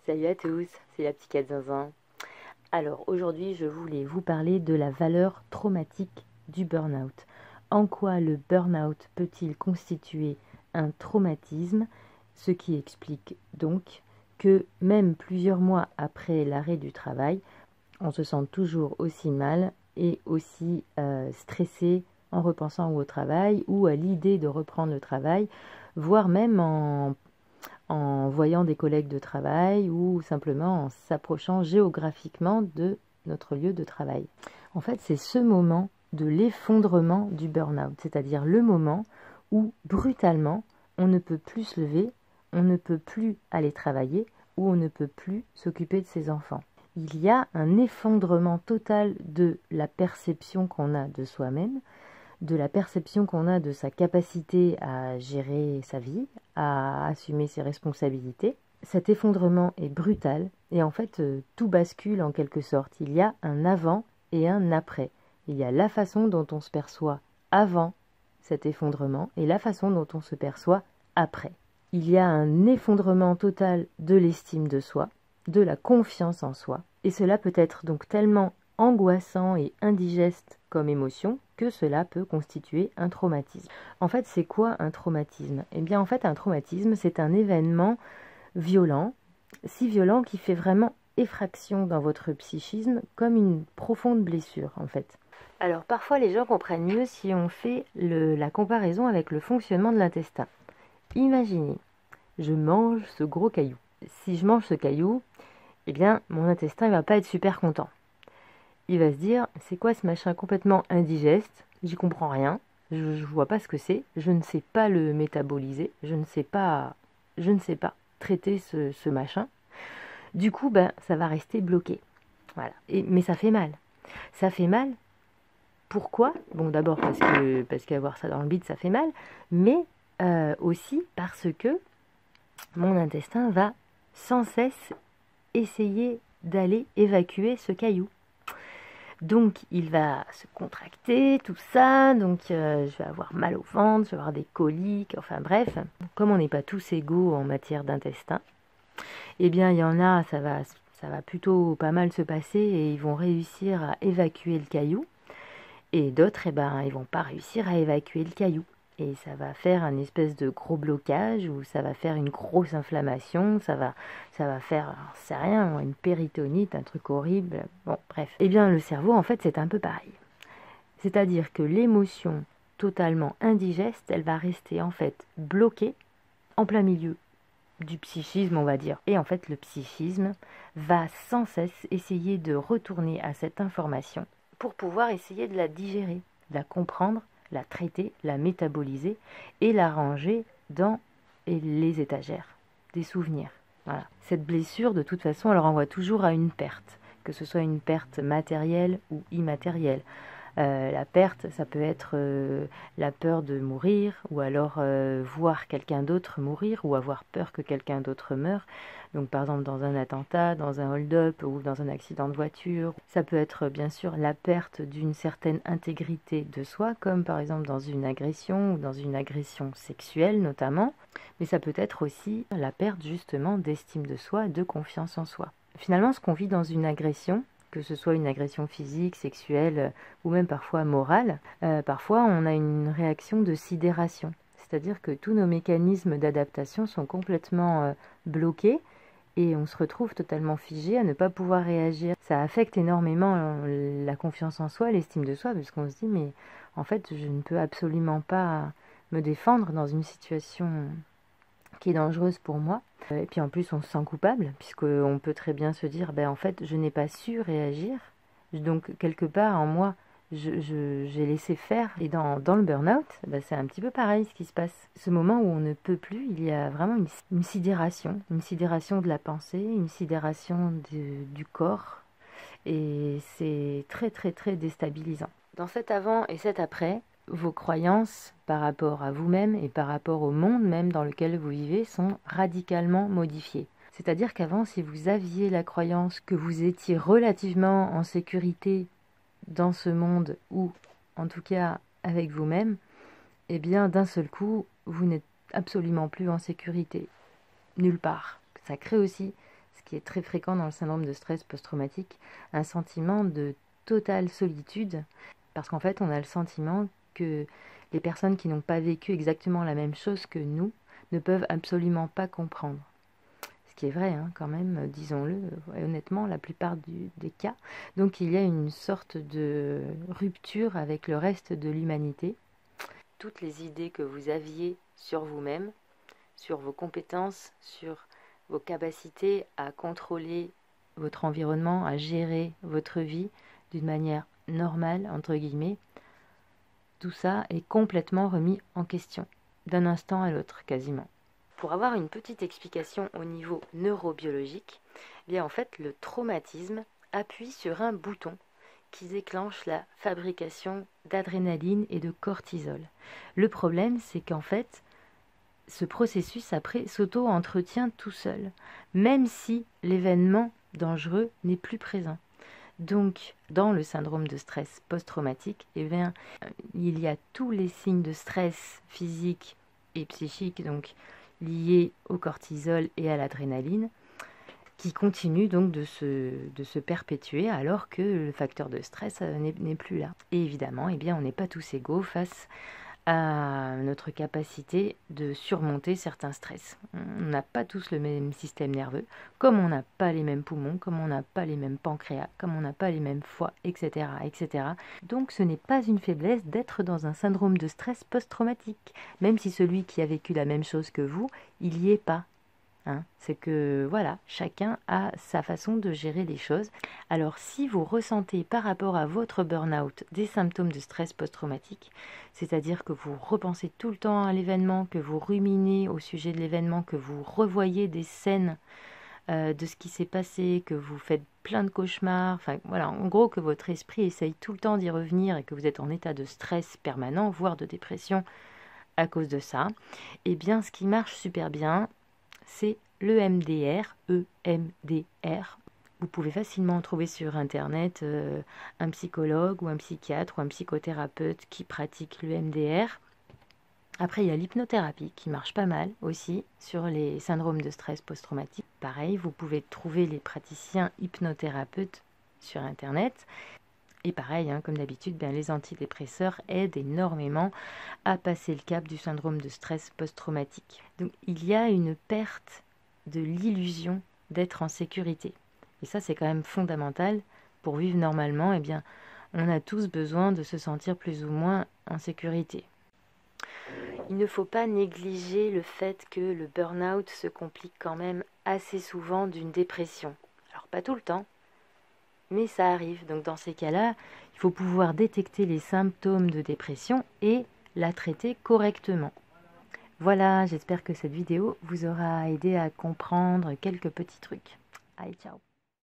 Salut à tous, c'est la petite Cat Zinzin. Alors aujourd'hui, je voulais vous parler de la valeur traumatique du burn-out. En quoi le burn-out peut-il constituer un traumatisme? Ce qui explique donc que même plusieurs mois après l'arrêt du travail, on se sent toujours aussi mal et aussi stressé en repensant au travail ou à l'idée de reprendre le travail, voire même en voyant des collègues de travail ou simplement en s'approchant géographiquement de notre lieu de travail. En fait, c'est ce moment de l'effondrement du burn-out, c'est-à-dire le moment où brutalement on ne peut plus se lever, on ne peut plus aller travailler ou on ne peut plus s'occuper de ses enfants. Il y a un effondrement total de la perception qu'on a de soi-même, de la perception qu'on a de sa capacité à gérer sa vie, à assumer ses responsabilités. Cet effondrement est brutal et en fait tout bascule en quelque sorte. Il y a un avant et un après. Il y a la façon dont on se perçoit avant cet effondrement et la façon dont on se perçoit après. Il y a un effondrement total de l'estime de soi, de la confiance en soi, et cela peut être donc tellement angoissant et indigeste comme émotion que cela peut constituer un traumatisme. En fait, c'est quoi un traumatisme? Eh bien, en fait, un traumatisme, c'est un événement violent, si violent qu'il fait vraiment effraction dans votre psychisme, comme une profonde blessure, en fait. Alors, parfois, les gens comprennent mieux si on fait la comparaison avec le fonctionnement de l'intestin. Imaginez, je mange ce gros caillou. Si je mange ce caillou, eh bien, mon intestin ne va pas être super content. Il va se dire, c'est quoi ce machin complètement indigeste? J'y comprends rien, je vois pas ce que c'est, je ne sais pas le métaboliser, je ne sais pas traiter ce machin. Du coup, ben, ça va rester bloqué. Voilà. Mais ça fait mal. Ça fait mal. Pourquoi? Bon, d'abord parce qu'avoir ça dans le bide, ça fait mal, mais aussi parce que mon intestin va sans cesse essayer d'aller évacuer ce caillou. Donc il va se contracter, tout ça, donc je vais avoir mal au ventre, je vais avoir des coliques, enfin bref. Comme on n'est pas tous égaux en matière d'intestin, eh bien il y en a, ça va plutôt pas mal se passer et ils vont réussir à évacuer le caillou. Et d'autres, eh ben, ils vont pas réussir à évacuer le caillou. Et ça va faire un espèce de gros blocage ou ça va faire une grosse inflammation, ça va faire, c'est rien, une péritonite, un truc horrible. Bon, bref. Eh bien, le cerveau, en fait, c'est un peu pareil. C'est-à-dire que l'émotion totalement indigeste, elle va rester en fait bloquée en plein milieu du psychisme, on va dire. Et en fait, le psychisme va sans cesse essayer de retourner à cette information pour pouvoir essayer de la digérer, de la comprendre, la traiter, la métaboliser et la ranger dans les étagères des souvenirs. Voilà. Cette blessure, de toute façon, elle renvoie toujours à une perte, que ce soit une perte matérielle ou immatérielle. La perte, ça peut être la peur de mourir, ou alors voir quelqu'un d'autre mourir, ou avoir peur que quelqu'un d'autre meure. Donc par exemple dans un attentat, dans un hold-up ou dans un accident de voiture. Ça peut être bien sûr la perte d'une certaine intégrité de soi, comme par exemple dans une agression ou dans une agression sexuelle notamment. Mais ça peut être aussi la perte justement d'estime de soi, de confiance en soi. Finalement, ce qu'on vit dans une agression, que ce soit une agression physique, sexuelle ou même parfois morale, parfois on a une réaction de sidération. C'est-à-dire que tous nos mécanismes d'adaptation sont complètement bloqués et on se retrouve totalement figé à ne pas pouvoir réagir. Ça affecte énormément la confiance en soi, l'estime de soi, parce qu'on se dit mais en fait je ne peux absolument pas me défendre dans une situation qui est dangereuse pour moi. Et puis en plus on se sent coupable, puisqu'on peut très bien se dire, ben en fait je n'ai pas su réagir, donc quelque part en moi j'ai laissé faire. Et dans le burn-out, ben, c'est un petit peu pareil ce qui se passe. Ce moment où on ne peut plus, il y a vraiment une sidération de la pensée, une sidération du corps, et c'est très très très déstabilisant. Dans cet avant et cet après, vos croyances par rapport à vous-même et par rapport au monde même dans lequel vous vivez sont radicalement modifiées. C'est-à-dire qu'avant, si vous aviez la croyance que vous étiez relativement en sécurité dans ce monde ou en tout cas avec vous-même, eh bien d'un seul coup, vous n'êtes absolument plus en sécurité. Nulle part. Ça crée aussi ce qui est très fréquent dans le syndrome de stress post-traumatique, un sentiment de totale solitude, parce qu'en fait, on a le sentiment que les personnes qui n'ont pas vécu exactement la même chose que nous ne peuvent absolument pas comprendre. Ce qui est vrai, hein, quand même, disons-le, honnêtement, la plupart des cas. Donc il y a une sorte de rupture avec le reste de l'humanité. Toutes les idées que vous aviez sur vous-même, sur vos compétences, sur vos capacités à contrôler votre environnement, à gérer votre vie d'une manière normale, entre guillemets, tout ça est complètement remis en question, d'un instant à l'autre quasiment. Pour avoir une petite explication au niveau neurobiologique, eh bien en fait le traumatisme appuie sur un bouton qui déclenche la fabrication d'adrénaline et de cortisol. Le problème, c'est qu'en fait, ce processus après s'auto-entretient tout seul, même si l'événement dangereux n'est plus présent. Donc, dans le syndrome de stress post-traumatique, eh bien, il y a tous les signes de stress physique et psychique, donc liés au cortisol et à l'adrénaline, qui continuent donc de se perpétuer alors que le facteur de stress n'est plus là. Et évidemment, eh bien, on n'est pas tous égaux face à notre capacité de surmonter certains stress. On n'a pas tous le même système nerveux, comme on n'a pas les mêmes poumons, comme on n'a pas les mêmes pancréas, comme on n'a pas les mêmes foies, etc., etc. Donc ce n'est pas une faiblesse d'être dans un syndrome de stress post-traumatique, même si celui qui a vécu la même chose que vous, il n'y est pas. C'est que voilà, chacun a sa façon de gérer les choses. Alors si vous ressentez par rapport à votre burn-out des symptômes de stress post-traumatique, c'est-à-dire que vous repensez tout le temps à l'événement, que vous ruminez au sujet de l'événement, que vous revoyez des scènes de ce qui s'est passé, que vous faites plein de cauchemars, enfin voilà, en gros que votre esprit essaye tout le temps d'y revenir et que vous êtes en état de stress permanent, voire de dépression à cause de ça, eh bien ce qui marche super bien, c'est l'EMDR, EMDR. Vous pouvez facilement trouver sur internet un psychologue ou un psychiatre ou un psychothérapeute qui pratique l'EMDR. Après, il y a l'hypnothérapie qui marche pas mal aussi sur les syndromes de stress post-traumatique. Pareil, vous pouvez trouver les praticiens hypnothérapeutes sur internet. Et pareil, comme d'habitude, les antidépresseurs aident énormément à passer le cap du syndrome de stress post-traumatique. Donc il y a une perte de l'illusion d'être en sécurité. Et ça, c'est quand même fondamental. Pour vivre normalement, eh bien, on a tous besoin de se sentir plus ou moins en sécurité. Il ne faut pas négliger le fait que le burn-out se complique quand même assez souvent d'une dépression. Alors pas tout le temps, mais ça arrive. Donc dans ces cas-là, il faut pouvoir détecter les symptômes de dépression et la traiter correctement. Voilà, j'espère que cette vidéo vous aura aidé à comprendre quelques petits trucs. Allez, ciao!